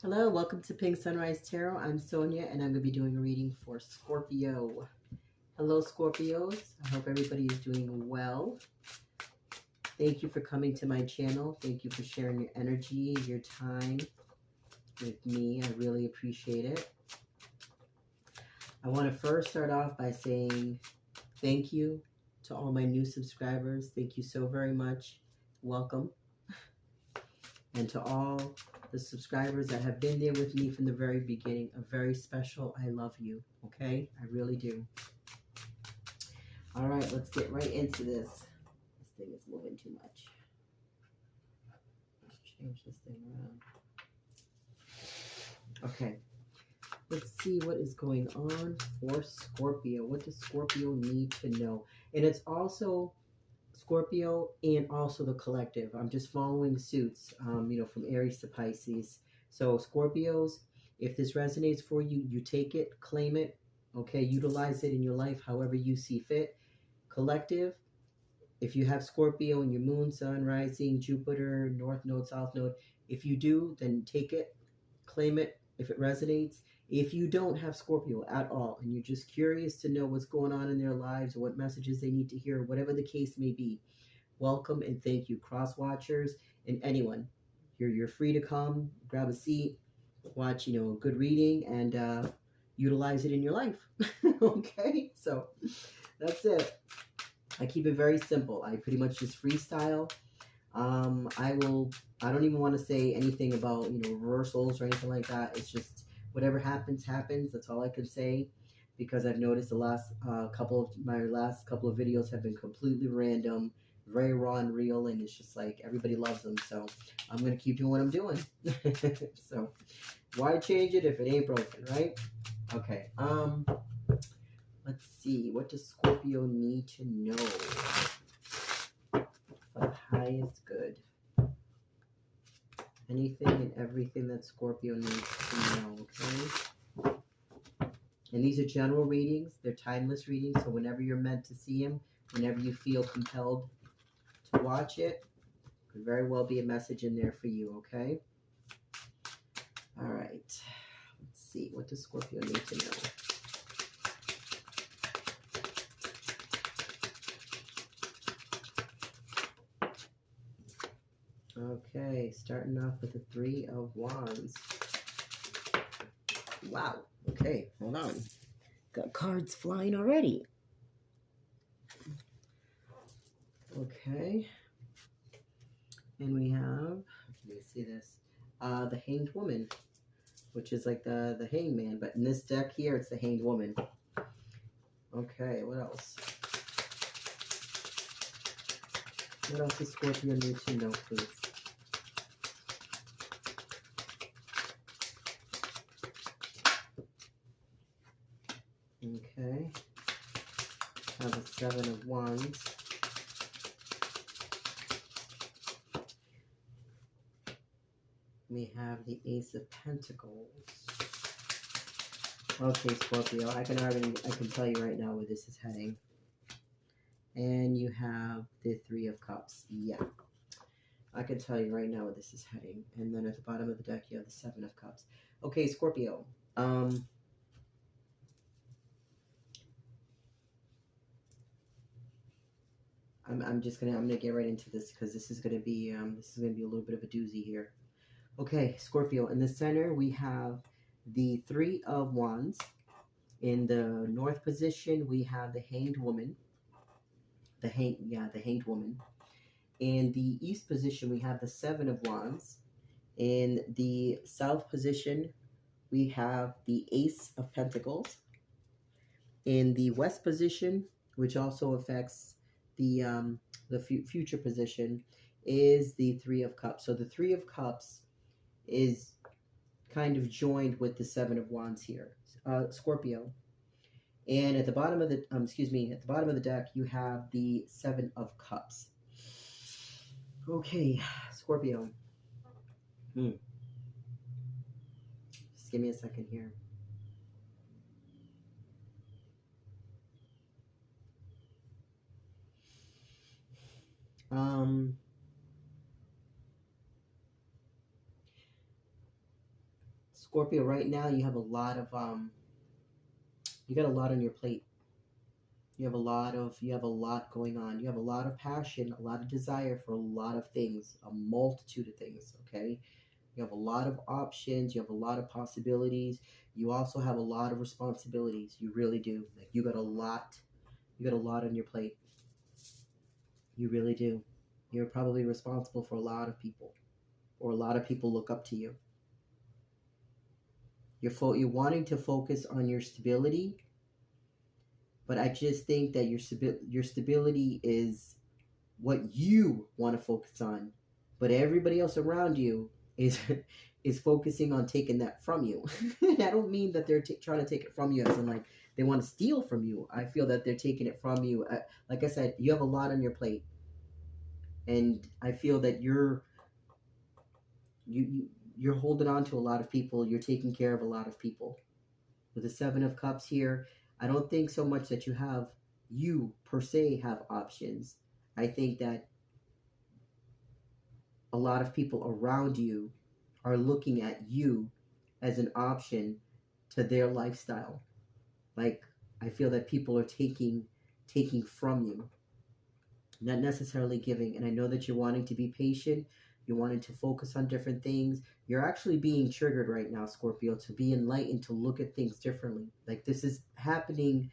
Hello, welcome to Pink Sunrise Tarot. I'm Sonia, and I'm going to be doing a reading for Scorpio. Hello, Scorpios. I hope everybody is doing well. Thank you for coming to my channel. Thank you for sharing your energy, your time with me. I really appreciate it. I want to first start off by saying thank you to all my new subscribers. Thank you so very much. Welcome. And to all the subscribers that have been there with me from the very beginning, a very special I love you, okay? I really do. All right, let's get right into this. This thing is moving too much. Let's change this thing around. Okay, let's see what is going on for Scorpio. What does Scorpio need to know? And it's also Scorpio and also the collective. I'm just following suits, from Aries to Pisces. So Scorpios, if this resonates for you, you take it, claim it, okay? Utilize it in your life however you see fit. Collective, if you have Scorpio in your moon, sun, rising, Jupiter, north node, south node, if you do, then take it, claim it if it resonates. If you don't have Scorpio at all and you're just curious to know what's going on in their lives or what messages they need to hear, whatever the case may be, welcome and thank you. Cross watchers and anyone, you're free to come, grab a seat, watch a good reading, and utilize it in your life. Okay, so that's it. I keep it very simple. I pretty much just freestyle. I don't even want to say anything about reversals or anything like that. It's just whatever happens, happens. That's all I can say, because I've noticed the last couple of videos have been completely random, very raw and real, and it's just like everybody loves them. So I'm gonna keep doing what I'm doing. So why change it if it ain't broken, right? Okay. Let's see. What does Scorpio need to know for the highest good? Anything and everything that Scorpio needs to know, okay? And these are general readings. They're timeless readings, so whenever you're meant to see them, whenever you feel compelled to watch it, could very well be a message in there for you, okay? All right. Let's see. What does Scorpio need to know? Okay, starting off with the Three of Wands. Wow. Okay, hold on. Got cards flying already. Okay. And we have, let me see this, the Hanged Woman, which is like the Hangman, but in this deck here, it's the Hanged Woman. Okay, what else? What else does Scorpio need to know, please? Okay. Have the Seven of Wands. We have the Ace of Pentacles. Okay, Scorpio, I can tell you right now where this is heading. And you have the Three of Cups. Yeah. I can tell you right now where this is heading. And then at the bottom of the deck, you have the Seven of Cups. Okay, Scorpio. I'm gonna get right into this, because this is gonna be a little bit of a doozy here. Okay, Scorpio. In the center, we have the Three of Wands. In the north position, we have the Hanged Woman. The Hanged Woman. In the east position, we have the Seven of Wands. In the south position, we have the Ace of Pentacles. In the west position, which also affects the future position, is the Three of Cups. So the Three of Cups is kind of joined with the Seven of Wands here, Scorpio. And at the bottom of the at the bottom of the deck, you have the Seven of Cups. Okay, Scorpio. Just give me a second here. Scorpio, right now you have a lot of you got a lot on your plate. You have a lot going on. You have a lot of passion, a lot of desire for a lot of things, a multitude of things, okay? You have a lot of options, you have a lot of possibilities. You also have a lot of responsibilities. You really do. Like you got a lot on your plate. You really do. You're probably responsible for a lot of people, or a lot of people look up to you. You're wanting to focus on your stability, but I just think that your stability is what you want to focus on, but everybody else around you is is focusing on taking that from you. I don't mean that they're trying to take it from you as in like they want to steal from you. I feel that they're taking it from you. Like I said, you have a lot on your plate, and I feel that you're holding on to a lot of people. You're taking care of a lot of people. With the Seven of Cups here, I don't think so much that you per se have options. I think that a lot of people around you are looking at you as an option to their lifestyle. Like, I feel that people are taking from you, not necessarily giving. And I know that you're wanting to be patient, you're wanting to focus on different things. You're actually being triggered right now, Scorpio, to be enlightened, to look at things differently. Like, this is happening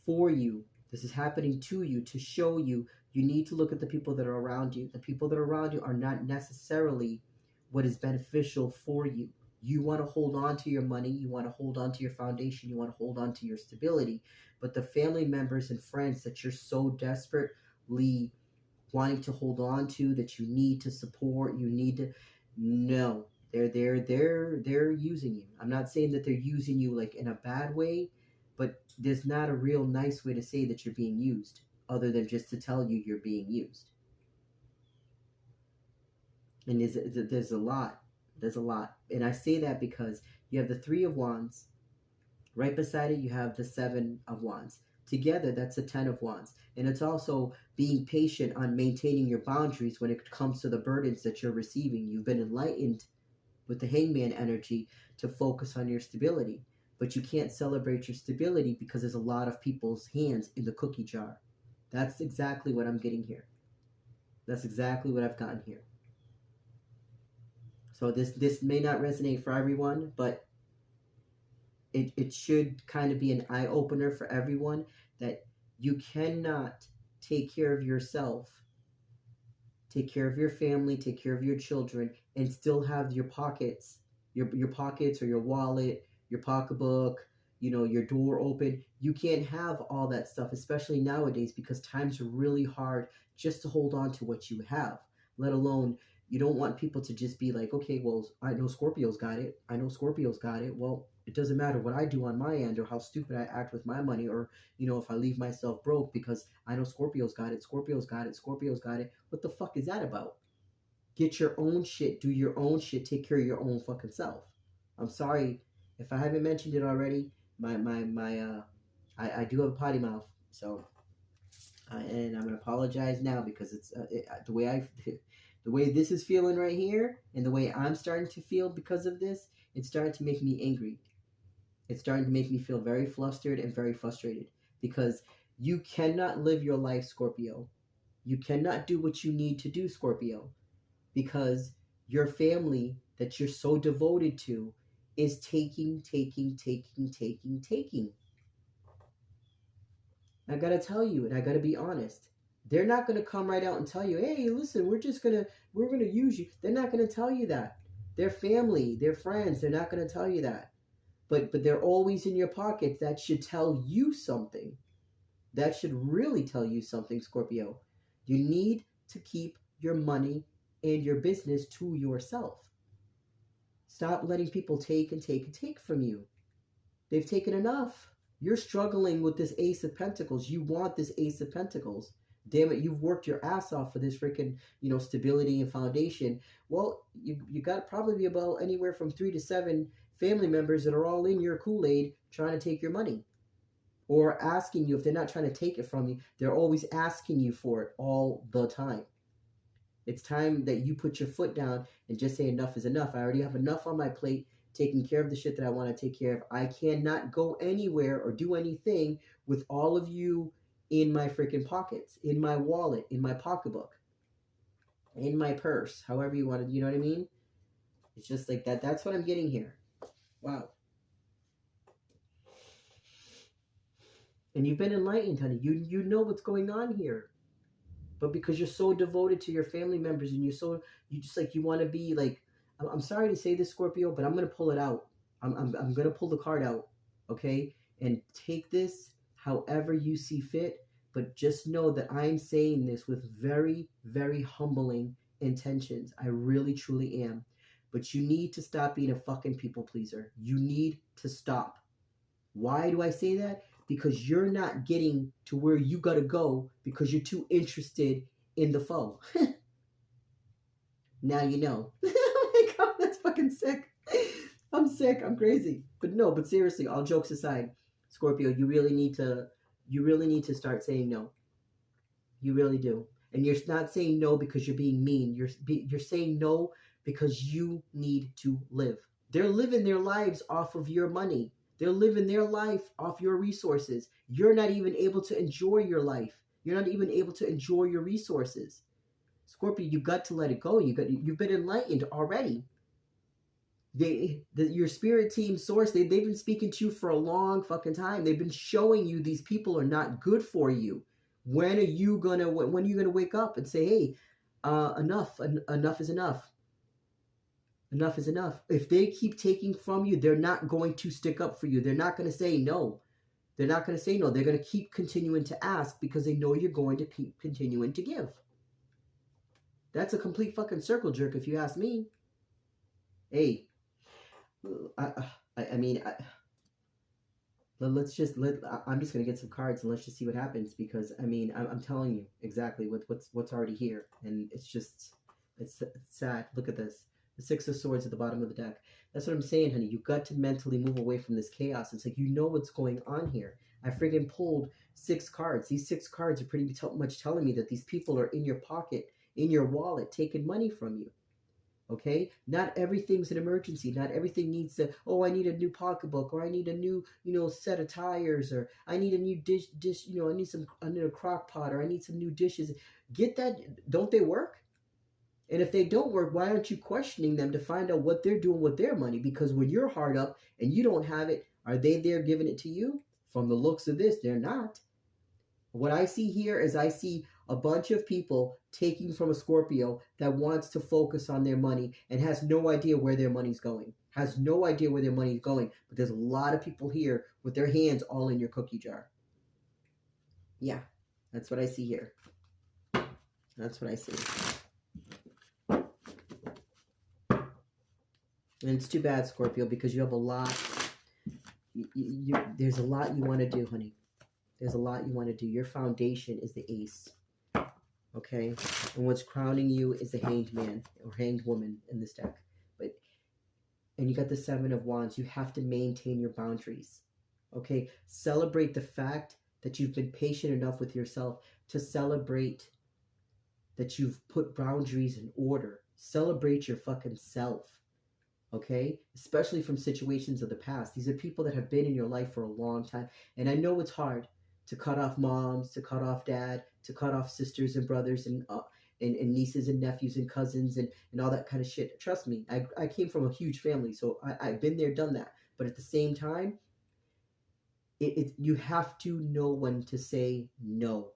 for you. This is happening to you to show you you need to look at the people that are around you. The people that are around you are not necessarily what is beneficial for you. You want to hold on to your money, you want to hold on to your foundation, you want to hold on to your stability. But the family members and friends that you're so desperately wanting to hold on to, that you need to support, you need to, no, they're using you. I'm not saying that they're using you like in a bad way, but there's not a real nice way to say that you're being used other than just to tell you you're being used. And there's a lot. There's a lot. And I say that because you have the Three of Wands. Right beside it, you have the Seven of Wands. Together, that's the Ten of Wands. And it's also being patient on maintaining your boundaries when it comes to the burdens that you're receiving. You've been enlightened with the Hangman energy to focus on your stability. But you can't celebrate your stability because there's a lot of people's hands in the cookie jar. That's exactly what I'm getting here. That's exactly what I've gotten here. So this may not resonate for everyone, but it should kind of be an eye-opener for everyone that you cannot take care of yourself, take care of your family, take care of your children, and still have your pockets, your pockets or your wallet, your pocketbook, your door open. You can't have all that stuff, especially nowadays, because times are really hard just to hold on to what you have, let alone you don't want people to just be like, okay, well, I know Scorpio's got it. I know Scorpio's got it. Well, it doesn't matter what I do on my end or how stupid I act with my money, or, if I leave myself broke because I know Scorpio's got it. Scorpio's got it. Scorpio's got it. What the fuck is that about? Get your own shit. Do your own shit. Take care of your own fucking self. I'm sorry if I haven't mentioned it already. I do have a potty mouth, so and I'm gonna apologize now because it's the way this is feeling right here, and the way I'm starting to feel because of this, it's starting to make me angry. It's starting to make me feel very flustered and very frustrated because you cannot live your life, Scorpio. You cannot do what you need to do, Scorpio, because your family that you're so devoted to is taking. I gotta tell you, and I gotta be honest. They're not gonna come right out and tell you, "Hey, listen, we're gonna use you." They're not gonna tell you that. Their family, their friends, they're not gonna tell you that. But they're always in your pockets. That should tell you something. That should really tell you something, Scorpio. You need to keep your money and your business to yourself. Stop letting people take and take and take from you. They've taken enough. You're struggling with this Ace of Pentacles. You want this Ace of Pentacles. Damn it, you've worked your ass off for this freaking, stability and foundation. Well, you got probably about anywhere from 3 to 7 family members that are all in your Kool-Aid trying to take your money. Or asking you, if they're not trying to take it from you, they're always asking you for it all the time. It's time that you put your foot down and just say enough is enough. I already have enough on my plate. taking care of the shit that I want to take care of. I cannot go anywhere or do anything with all of you in my freaking pockets, in my wallet, in my pocketbook, in my purse, however you want to, you know what I mean? It's just like that. That's what I'm getting here. Wow. And you've been enlightened, honey. You know what's going on here. But because you're so devoted to your family members and you just like, you want to be like, I'm sorry to say this, Scorpio, but I'm going to pull it out. I'm going to pull the card out. Okay. And take this however you see fit. But just know that I'm saying this with very, very humbling intentions. I really, truly am. But you need to stop being a fucking people pleaser. You need to stop. Why do I say that? Because you're not getting to where you got to go because you're too interested in the foe. Now you know. Oh my God, that's fucking sick. I'm sick. I'm crazy. But seriously, all jokes aside, Scorpio, you really need to start saying no. You really do. And you're not saying no because you're being mean. You're saying no because you need to live. They're living their lives off of your money. They're living their life off your resources. You're not even able to enjoy your life. You're not even able to enjoy your resources. Scorpio, you got to let it go. You've been enlightened already. Your spirit team source, they've been speaking to you for a long fucking time. They've been showing you these people are not good for you. When are you gonna wake up and say, hey, enough is enough. Enough is enough. If they keep taking from you, they're not going to stick up for you. They're not going to say no. They're not going to say no. They're going to keep continuing to ask because they know you're going to keep continuing to give. That's a complete fucking circle jerk if you ask me. Hey, I'm just going to get some cards and let's just see what happens because, I'm telling you exactly what's already here. And it's sad. Look at this. The Six of Swords at the bottom of the deck. That's what I'm saying, honey. You got to mentally move away from this chaos. It's like, you know what's going on here. I friggin' pulled 6 cards. These 6 cards are pretty much telling me that these people are in your pocket, in your wallet, taking money from you. Okay? Not everything's an emergency. Not everything needs to, I need a new pocketbook, or I need a new, set of tires, or I need a new dish, I need a crock pot, or I need some new dishes. Get that. Don't they work? And if they don't work, why aren't you questioning them to find out what they're doing with their money? Because when you're hard up and you don't have it, are they there giving it to you? From the looks of this, they're not. What I see here is I see a bunch of people taking from a Scorpio that wants to focus on their money and has no idea where their money's going. Has no idea where their money's going. But there's a lot of people here with their hands all in your cookie jar. Yeah, that's what I see here. That's what I see. And it's too bad, Scorpio, because you have a lot. There's a lot you want to do, honey. There's a lot you want to do. Your foundation is the Ace. Okay? And what's crowning you is the Hanged Man or Hanged Woman in this deck. And you got the 7 of Wands. You have to maintain your boundaries. Okay? Celebrate the fact that you've been patient enough with yourself to celebrate that you've put boundaries in order. Celebrate your fucking self. Okay? Especially from situations of the past. These are people that have been in your life for a long time. And I know it's hard to cut off moms, to cut off dad, to cut off sisters and brothers and nieces and nephews and cousins and all that kind of shit. Trust me, I came from a huge family, so I've been there, done that. But at the same time, you have to know when to say no.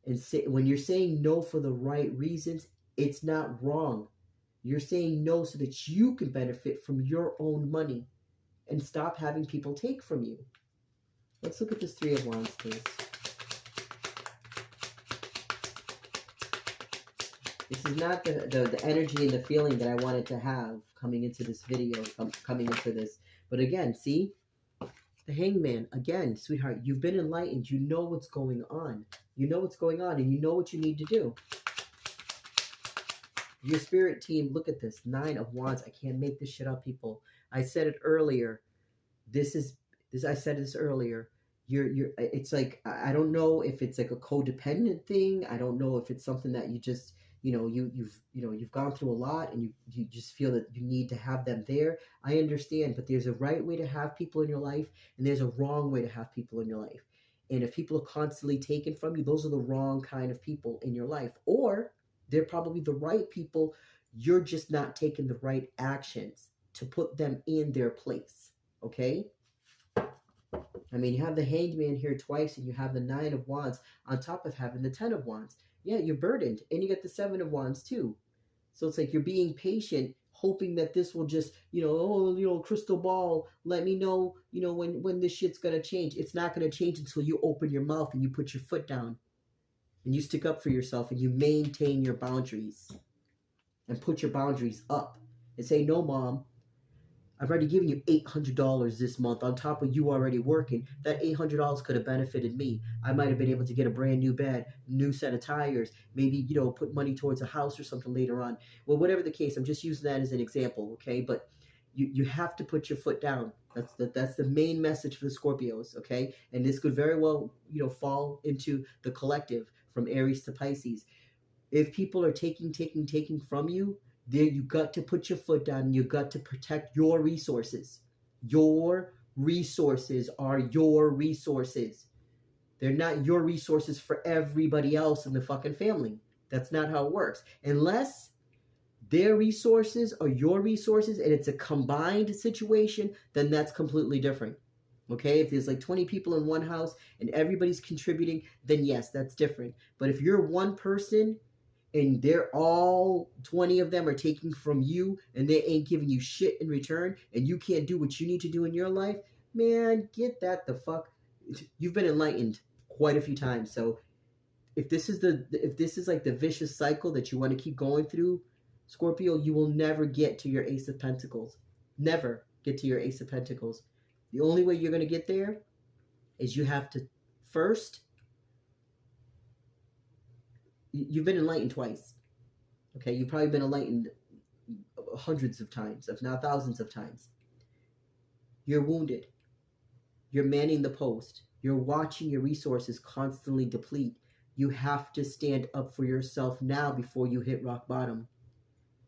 And when you're saying no for the right reasons, it's not wrong. You're saying no so that you can benefit from your own money and stop having people take from you. Let's look at this 3 of Wands, please. This is not the energy and the feeling that I wanted to have coming into this video, coming into this. But again, see? The Hangman. Again, sweetheart, you've been enlightened. You know what's going on. You know what's going on, and you know what you need to do. Your spirit team, look at this. 9 of Wands. I can't make this shit up, people. I said it earlier. I said this earlier. It's like, I don't know if it's like a codependent thing. I don't know if it's something that you just, you've gone through a lot, and you just feel that you need to have them there. I understand, but there's a right way to have people in your life, and there's a wrong way to have people in your life. And if people are constantly taken from you, those are the wrong kind of people in your life. Or they're probably the right people. You're just not taking the right actions to put them in their place. Okay? I mean, you have the Hanged Man here twice, and you have the Nine of Wands on top of having the Ten of Wands. Yeah, you're burdened, and you get the Seven of Wands too. So it's like you're being patient, hoping that this will just, crystal ball, let me know, when this shit's gonna change. It's not gonna change until you open your mouth and you put your foot down, and you stick up for yourself, and you maintain your boundaries, and put your boundaries up, and say, no, Mom, I've already given you $800 this month on top of you already working. That $800 could have benefited me. I might have been able to get a brand new bed, new set of tires, maybe, put money towards a house or something later on. Well, whatever the case, I'm just using that as an example, okay? But you have to put your foot down. That's the main message for the Scorpios, okay? And this could very well, fall into the collective from Aries to Pisces. If people are taking from you, there, you got to put your foot down, and you got to protect your resources. Your resources are your resources. They're not your resources for everybody else in the fucking family. That's not how it works. Unless their resources are your resources and it's a combined situation, then that's completely different. Okay? If there's like 20 people in one house and everybody's contributing, then yes, that's different. But if you're one person and they're all 20 of them are taking from you, and they ain't giving you shit in return, and you can't do what you need to do in your life, man, get that the fuck. You've been enlightened quite a few times. So if this is like the vicious cycle that you want to keep going through, Scorpio, you will never get to your Ace of Pentacles. Never get to your Ace of Pentacles. The only way you're going to get there is you have to first. You've been enlightened twice. Okay, you've probably been enlightened hundreds of times, if not thousands of times. You're wounded. You're manning the post. You're watching your resources constantly deplete. You have to stand up for yourself now before you hit rock bottom.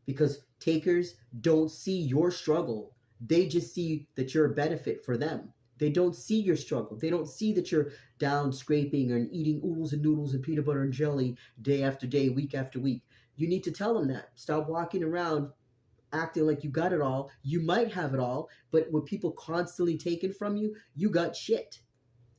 Because takers don't see your struggle. They just see that you're a benefit for them. They don't see your struggle. They don't see that you're down scraping and eating oodles and noodles and peanut butter and jelly day after day, week after week. You need to tell them that. Stop walking around acting like you got it all. You might have it all, but with people constantly taking from you, you got shit.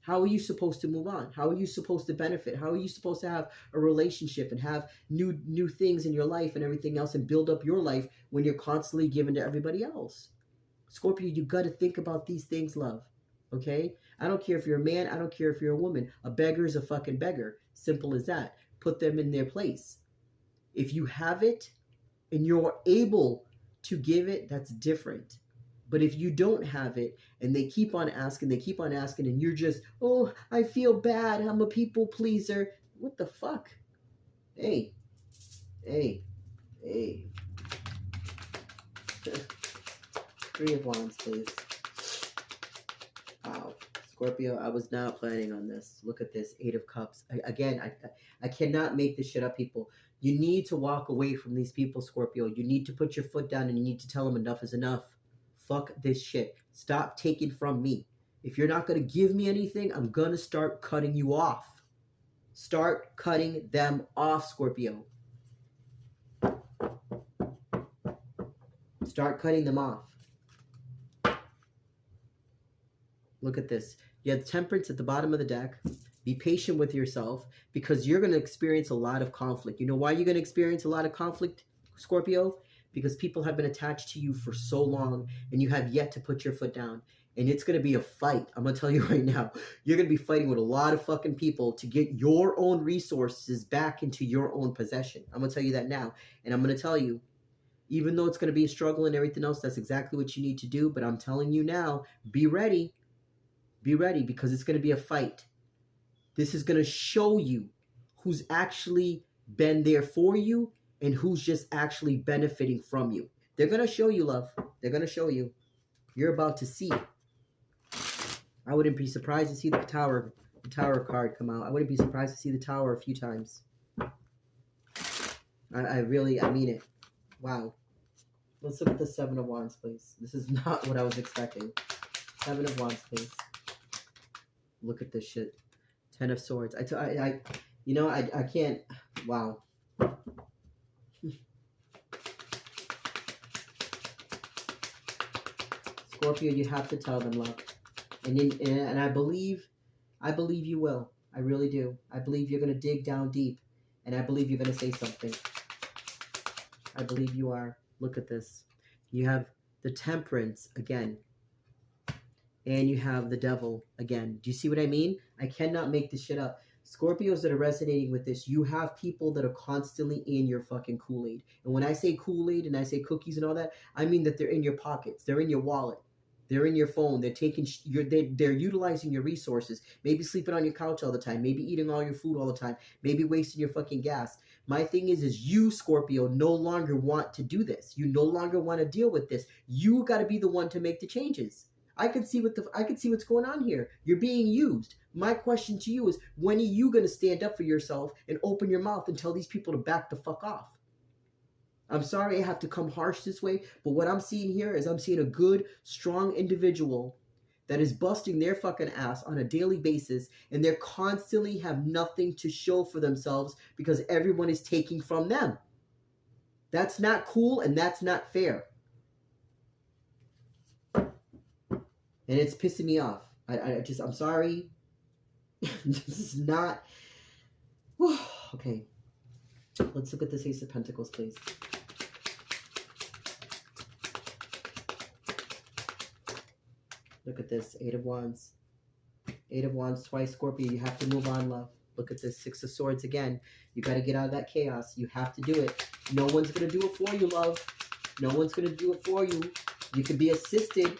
How are you supposed to move on? How are you supposed to benefit? How are you supposed to have a relationship and have new things in your life and everything else and build up your life when you're constantly giving to everybody else? Scorpio, you got to think about these things, love. Okay? I don't care if you're a man. I don't care if you're a woman. A beggar is a fucking beggar. Simple as that. Put them in their place. If you have it and you're able to give it, that's different. But if you don't have it and they keep on asking, and you're just, oh, I feel bad. I'm a people pleaser. What the fuck? Hey. Three of Wands, please. Wow. Scorpio, I was not planning on this. Look at this, Eight of Cups. I cannot make this shit up, people. You need to walk away from these people, Scorpio. You need to put your foot down and you need to tell them enough is enough. Fuck this shit. Stop taking from me. If you're not going to give me anything, I'm going to start cutting you off. Start cutting them off, Scorpio. Start cutting them off. Look at this. You have Temperance at the bottom of the deck. Be patient with yourself because you're going to experience a lot of conflict. You know why you're going to experience a lot of conflict, Scorpio? Because people have been attached to you for so long and you have yet to put your foot down. And it's going to be a fight. I'm going to tell you right now. You're going to be fighting with a lot of fucking people to get your own resources back into your own possession. I'm going to tell you that now. And I'm going to tell you, even though it's going to be a struggle and everything else, that's exactly what you need to do. But I'm telling you now, be ready. Be ready because it's going to be a fight. This is going to show you who's actually been there for you and who's just actually benefiting from you. They're going to show you, love. They're going to show you. You're about to see. I wouldn't be surprised to see the tower card come out. I wouldn't be surprised to see the Tower a few times. I mean it. Wow. Let's look at the Seven of Wands, please. This is not what I was expecting. Seven of Wands, please. Look at this shit. Ten of Swords. You know, I can't. Wow. Scorpio, you have to tell them, love. And I believe you will. I really do. I believe you're going to dig down deep. And I believe you're going to say something. I believe you are. Look at this. You have the Temperance again. And you have the Devil again. Do you see what I mean? I cannot make this shit up. Scorpios that are resonating with this, you have people that are constantly in your fucking Kool-Aid. And when I say Kool-Aid and I say cookies and all that, I mean that they're in your pockets. They're in your wallet. They're in your phone. They're taking they're utilizing your resources. Maybe sleeping on your couch all the time. Maybe eating all your food all the time. Maybe wasting your fucking gas. My thing is you, Scorpio, no longer want to do this. You no longer want to deal with this. You got to be the one to make the changes. I can see what's going on here. You're being used. My question to you is, when are you going to stand up for yourself and open your mouth and tell these people to back the fuck off? I'm sorry I have to come harsh this way, but what I'm seeing here is I'm seeing a good, strong individual that is busting their fucking ass on a daily basis, and they're constantly have nothing to show for themselves because everyone is taking from them. That's not cool, and that's not fair. And it's pissing me off. I'm sorry. This is not... Okay. Let's look at this Ace of Pentacles, please. Look at this. Eight of Wands. Eight of Wands twice. Scorpio, you have to move on, love. Look at this. Six of Swords again. You got to get out of that chaos. You have to do it. No one's going to do it for you, love. No one's going to do it for you. You can be assisted.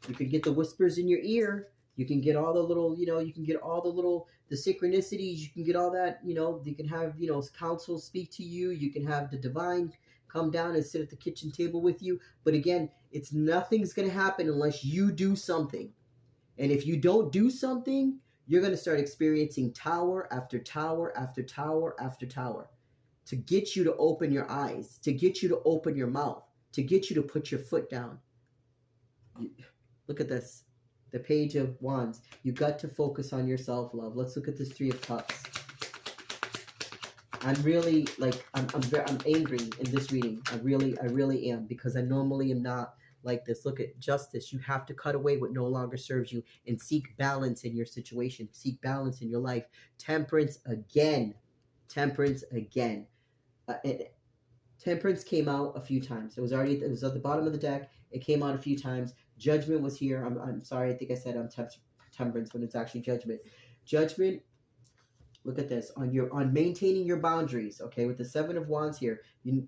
You can get the whispers in your ear. You can get all the little, you can get all the synchronicities. You can get all that, you can have, counsel speak to you. You can have the divine come down and sit at the kitchen table with you. But again, nothing's going to happen unless you do something. And if you don't do something, you're going to start experiencing tower after tower after tower after tower to get you to open your eyes, to get you to open your mouth, to get you to put your foot down. Look at this. The Page of Wands. You got to focus on yourself, love. Let's look at this Three of Cups. I'm really, I'm angry in this reading. I really am, because I normally am not like this. Look at Justice. You have to cut away what no longer serves you and seek balance in your situation. Seek balance in your life. Temperance again. Temperance again. Temperance came out a few times. It was at the bottom of the deck. It came out a few times. Judgment was here. I'm sorry. I think I said Temperance when it's actually Judgment. Judgment. Look at this on maintaining your boundaries. Okay, with the Seven of Wands here,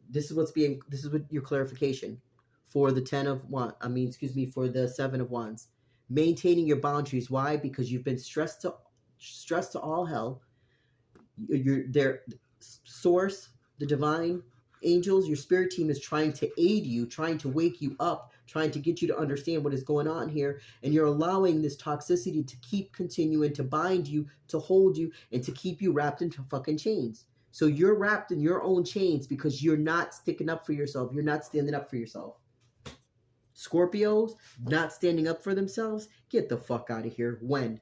this is what your clarification for the for the Seven of Wands. Maintaining your boundaries. Why? Because you've been stressed to all hell. Their source, the divine angels, your spirit team is trying to aid you, trying to wake you up, trying to get you to understand what is going on here, and you're allowing this toxicity to keep continuing to bind you, to hold you, and to keep you wrapped into fucking chains. So you're wrapped in your own chains because you're not sticking up for yourself. You're not standing up for yourself. Scorpios not standing up for themselves, get the fuck out of here. When?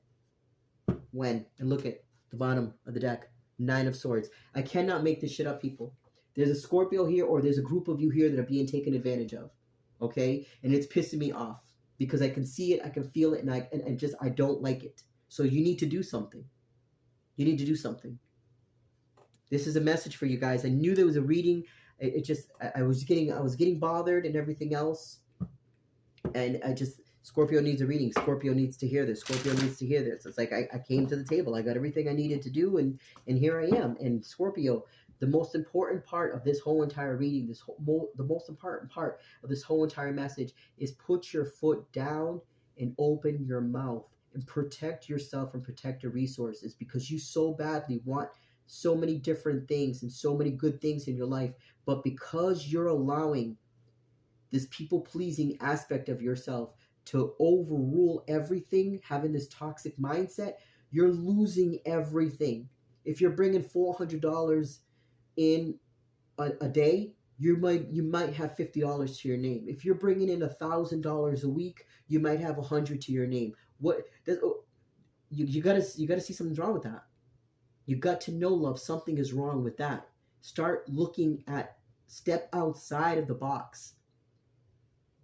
And look at the bottom of the deck. Nine of Swords. I cannot make this shit up, people. There's a Scorpio here, or there's a group of you here that are being taken advantage of. Okay? And it's pissing me off because I can see it, I can feel it, and I don't like it. So you need to do something. You need to do something. This is a message for you guys. I knew there was a reading. I was getting bothered and everything else. And Scorpio needs a reading. Scorpio needs to hear this. Scorpio needs to hear this. It's like I came to the table. I got everything I needed to do, and here I am. And Scorpio, the most important part of this whole entire reading, the most important part of this whole entire message is put your foot down and open your mouth and protect yourself and protect your resources, because you so badly want so many different things and so many good things in your life. But because you're allowing this people-pleasing aspect of yourself to overrule everything, having this toxic mindset, you're losing everything. If you're bringing $400 in a day, you might have $50 to your name. If you're bringing in $1,000 a week, you might have 100 to your name. What does you gotta see something's wrong with that. You got to know, love, something is wrong with that. Start looking at, step outside of the box.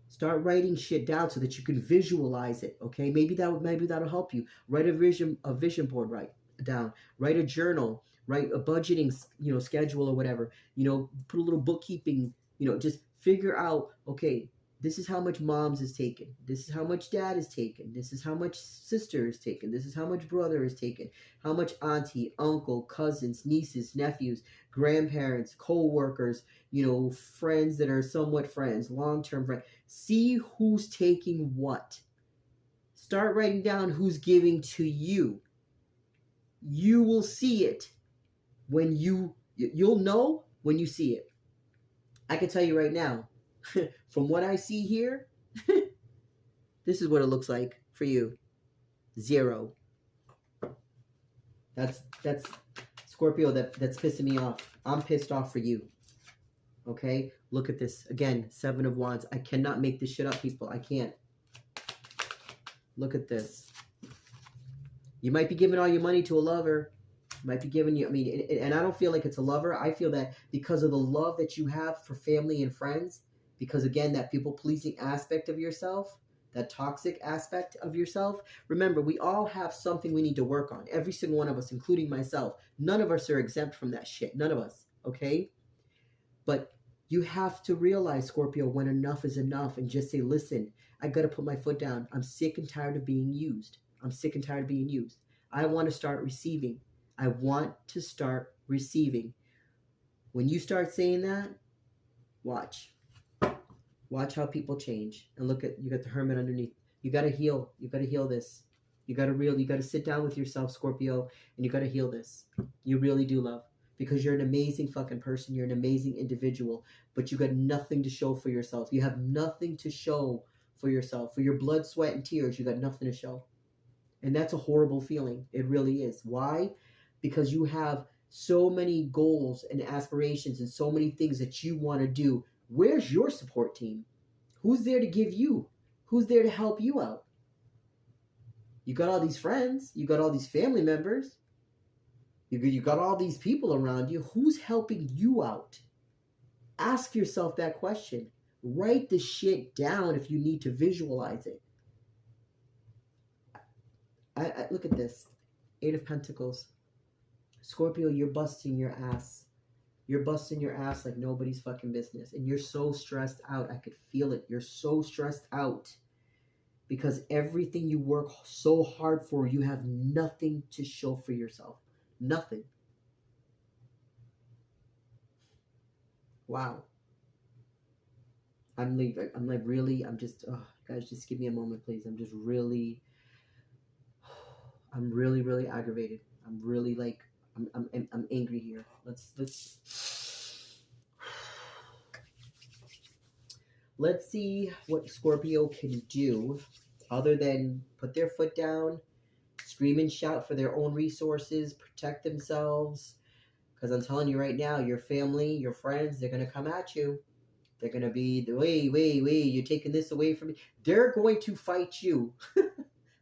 Start writing shit down so that you can visualize it. Okay, maybe that'll help you. Write a vision board, down. Write a journal. Write a budgeting schedule or whatever. Put a little bookkeeping. Just figure out. Okay, this is how much mom's is taken. This is how much dad is taken. This is how much sister is taken. This is how much brother is taken. How much auntie, uncle, cousins, nieces, nephews, grandparents, co-workers, friends that are somewhat friends, long-term friends. See who's taking what. Start writing down who's giving to you. You will see it when you'll know when you see it. I can tell you right now, from what I see here, this is what it looks like for you. 0. That's Scorpio, that's pissing me off. I'm pissed off for you. Okay? Look at this. Again, 7 of Wands. I cannot make this shit up, people. I can't. Look at this. You might be giving all your money to a lover. Might be giving you, and I don't feel like it's a lover. I feel that because of the love that you have for family and friends, because again, that people-pleasing aspect of yourself, that toxic aspect of yourself. Remember, we all have something we need to work on. Every single one of us, including myself. None of us are exempt from that shit. None of us. Okay? But you have to realize, Scorpio, when enough is enough, and just say, listen, I got to put my foot down. I'm sick and tired of being used. I'm sick and tired of being used. I want to start receiving. I want to start receiving. When you start saying that, watch. Watch how people change. And look at, you got the Hermit underneath. You got to heal. You got to heal this. You got to sit down with yourself, Scorpio, and you got to heal this. You really do, love. Because you're an amazing fucking person. You're an amazing individual. But you got nothing to show for yourself. You have nothing to show for yourself. For your blood, sweat, and tears, you got nothing to show. And that's a horrible feeling. It really is. Why? Because you have so many goals and aspirations and so many things that you want to do. Where's your support team? Who's there to give you? Who's there to help you out? You got all these friends. You got all these family members. You got all these people around you. Who's helping you out? Ask yourself that question. Write the shit down if you need to visualize it. I look at this. 8 of Pentacles. Scorpio, you're busting your ass. You're busting your ass like nobody's fucking business. And you're so stressed out. I could feel it. You're so stressed out. Because everything you work so hard for, you have nothing to show for yourself. Nothing. Wow. I'm really, guys, just give me a moment, please. I'm really aggravated. I'm really like, I'm angry here. Let's see what Scorpio can do other than put their foot down, scream and shout for their own resources, protect themselves. Because I'm telling you right now, your family, your friends, they're going to come at you. They're going to be, wait, you're taking this away from me. They're going to fight you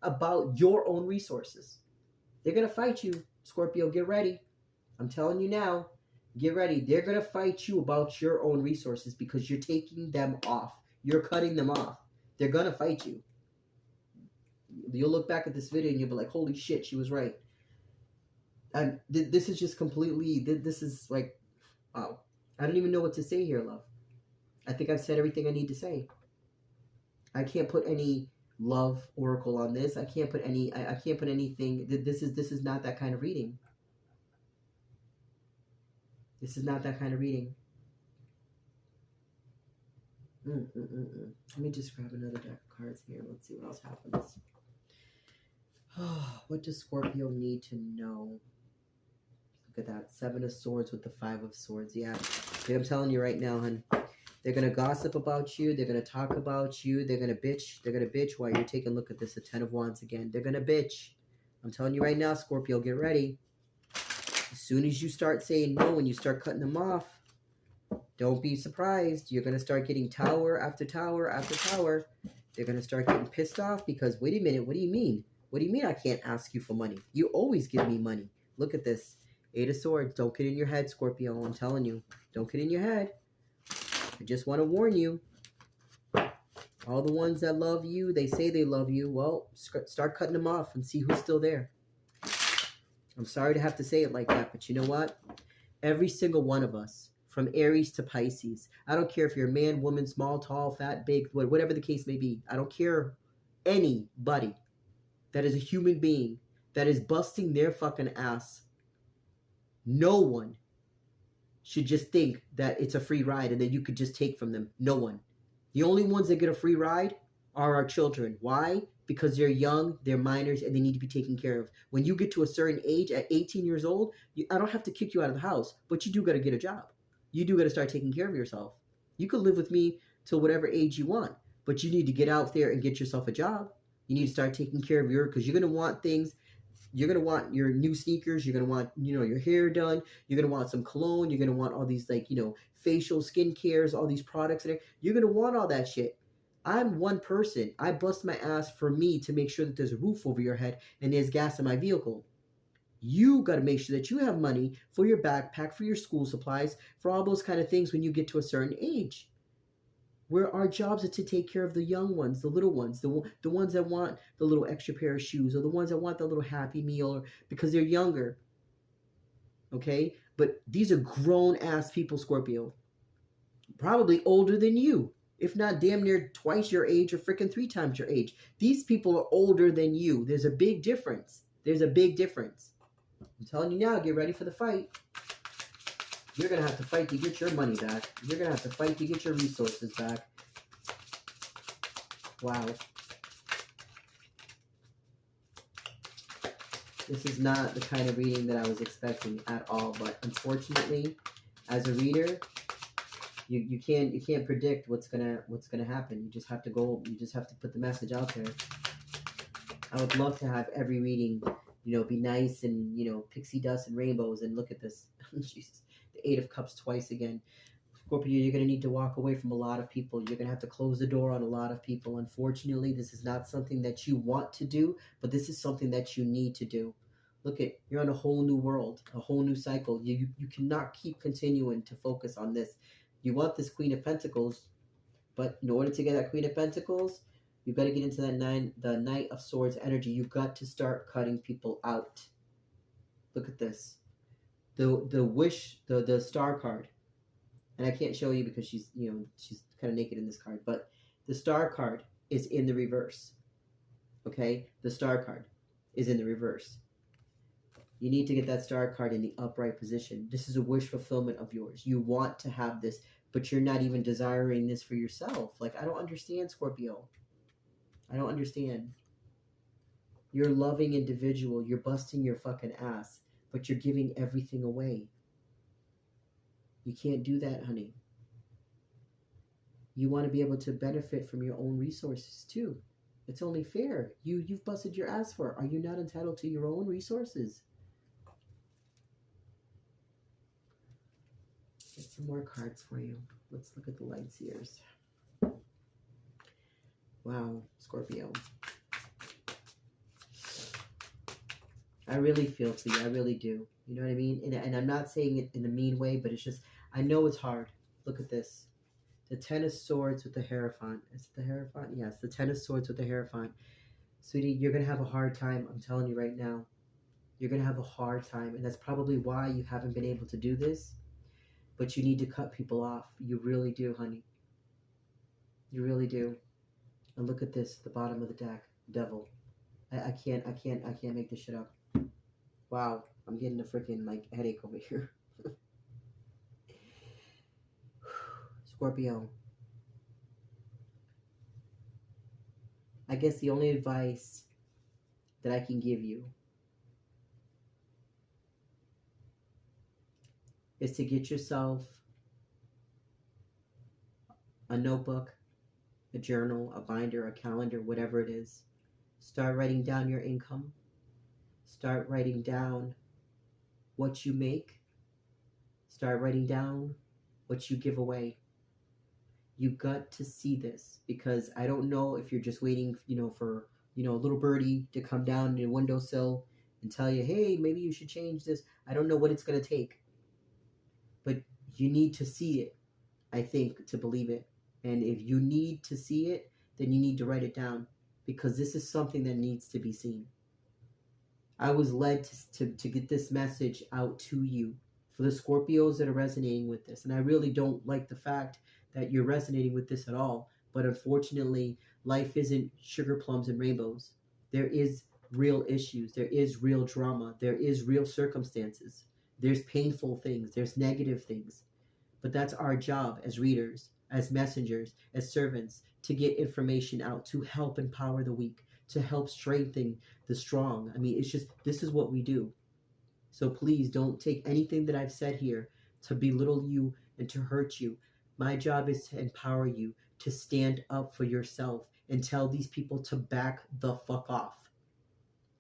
about your own resources. They're going to fight you, Scorpio. Get ready. I'm telling you now. Get ready. They're going to fight you about your own resources because you're taking them off. You're cutting them off. They're going to fight you. You'll look back at this video and you'll be like, holy shit, she was right. And this is just completely, this is like, wow. I don't even know what to say here, love. I think I've said everything I need to say. I can't put any love oracle on this. I can't put anything. This is not that kind of reading. This is not that kind of reading. Let me just grab another deck of cards here. Let's see what else happens. What does Scorpio need to know? Look at that. 7 of Swords with the 5 of Swords. Yeah. I'm telling you right now, hun. They're going to gossip about you. They're going to talk about you. They're going to bitch. They're going to bitch while you're taking a look at this. The 10 of Wands again. They're going to bitch. I'm telling you right now, Scorpio, get ready. As soon as you start saying no and you start cutting them off, Don't be surprised. You're going to start getting tower after tower after tower. They're going to start getting pissed off because, wait a minute, what do you mean? What do you mean I can't ask you for money? You always give me money. Look at this. Eight of Swords. Don't get in your head, Scorpio. I'm telling you. Don't get in your head. I just want to warn you. All the ones that love you, they say they love you. Well, start cutting them off and see who's still there. I'm sorry to have to say it like that, but you know what? Every single one of us, from Aries to Pisces, I don't care if you're a man, woman, small, tall, fat, big, whatever the case may be. I don't care. Anybody that is a human being that is busting their fucking ass, no one should just think that it's a free ride and that you could just take from them. No one. The only ones that get a free ride are our children. Why? Because they're young, they're minors, and they need to be taken care of. When you get to a certain age, at 18 years old, I don't have to kick you out of the house, but you do got to get a job. You do got to start taking care of yourself. You could live with me till whatever age you want, but you need to get out there and get yourself a job. You need to start taking care of because you're going to want things. You're going to want your new sneakers. You're going to want, your hair done. You're going to want some cologne. You're going to want all these, facial skin cares, all these products. You're going to want all that shit. I'm one person. I bust my ass for me to make sure that there's a roof over your head and there's gas in my vehicle. You got to make sure that you have money for your backpack, for your school supplies, for all those kind of things when you get to a certain age. Where our jobs are to take care of the young ones, the little ones, the ones that want the little extra pair of shoes, or the ones that want the little Happy Meal because they're younger. Okay? But these are grown-ass people, Scorpio. Probably older than you. If not damn near twice your age or freaking 3 times your age. These people are older than you. There's a big difference. There's a big difference. I'm telling you now, get ready for the fight. You're going to have to fight to get your money back. You're going to have to fight to get your resources back. Wow. This is not the kind of reading that I was expecting at all. But unfortunately, as a reader, you can't predict what's gonna happen. You just have to go. You just have to put the message out there. I would love to have every reading, be nice and pixie dust and rainbows. And look at this. Jesus. The Eight of Cups twice again. Scorpio, you're going to need to walk away from a lot of people. You're going to have to close the door on a lot of people. Unfortunately, this is not something that you want to do, but this is something that you need to do. Look at, you're on a whole new world, a whole new cycle. You cannot keep continuing to focus on this. You want this Queen of Pentacles, but in order to get that Queen of Pentacles, you got to get into the Knight of Swords energy. You got to start cutting people out. Look at this. The Star card, and I can't show you because she's kind of naked in this card, but the Star card is in the reverse. Okay, the Star card is in the reverse. You need to get that Star card in the upright position. This is a wish fulfillment of yours. You want to have this, but you're not even desiring this for yourself. Like, I don't understand, Scorpio. I don't understand. You're a loving individual. You're busting your fucking ass, but you're giving everything away. You can't do that, honey. You want to be able to benefit from your own resources, too. It's only fair. You've busted your ass for it. Are you not entitled to your own resources? Get some more cards for you. Let's look at the light seers. Wow, Scorpio. I really feel for you. I really do. You know what I mean? And I'm not saying it in a mean way, but it's just, I know it's hard. Look at this. The Ten of Swords with the Hierophant. Is it the Hierophant? Yes, the Ten of Swords with the Hierophant. Sweetie, you're going to have a hard time. I'm telling you right now. You're going to have a hard time. And that's probably why you haven't been able to do this. But you need to cut people off. You really do, honey. You really do. And look at this, the bottom of the deck. Devil. I can't make this shit up. Wow. I'm getting a freaking, headache over here. Scorpio. I guess the only advice that I can give you is to get yourself a notebook, a journal, a binder, a calendar, whatever it is. Start writing down your income. Start writing down what you make. Start writing down what you give away. You got to see this, because I don't know if you're just waiting, for, a little birdie to come down your windowsill and tell you, hey, maybe you should change this. I don't know what it's going to take, but you need to see it, I think, to believe it. And if you need to see it, then you need to write it down, because this is something that needs to be seen. I was led to get this message out to you, for the Scorpios that are resonating with this. And I really don't like the fact that you're resonating with this at all. But unfortunately, life isn't sugar plums and rainbows. There is real issues. There is real drama. There is real circumstances. There's painful things. There's negative things. But that's our job as readers, as messengers, as servants, to get information out, to help empower the weak, to help strengthen the strong. I mean, it's just, this is what we do. So please don't take anything that I've said here to belittle you and to hurt you. My job is to empower you, to stand up for yourself and tell these people to back the fuck off.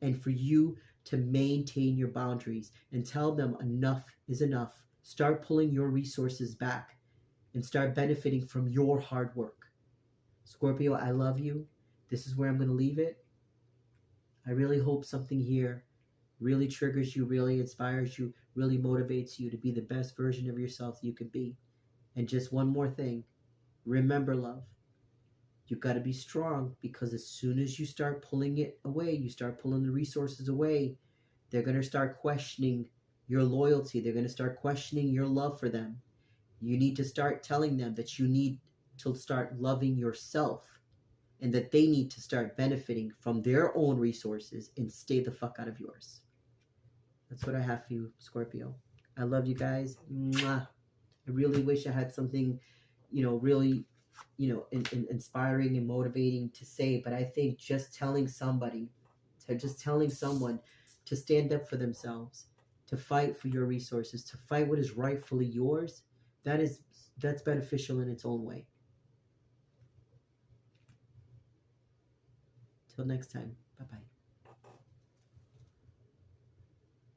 And for you to maintain your boundaries and tell them enough is enough. Start pulling your resources back and start benefiting from your hard work. Scorpio, I love you. This is where I'm going to leave it. I really hope something here really triggers you, really inspires you, really motivates you to be the best version of yourself you can be. And just one more thing. Remember, love, you got to be strong, because as soon as you start pulling it away, you start pulling the resources away, they're going to start questioning your loyalty. They're going to start questioning your love for them. You need to start telling them that you need to start loving yourself, and that they need to start benefiting from their own resources and stay the fuck out of yours. That's what I have for you, Scorpio. I love you guys. Mwah. I really wish I had something, really, inspiring and motivating to say. But I think just telling someone to stand up for themselves, to fight for your resources, to fight what is rightfully yours, that's beneficial in its own way. Till next time. Bye-bye.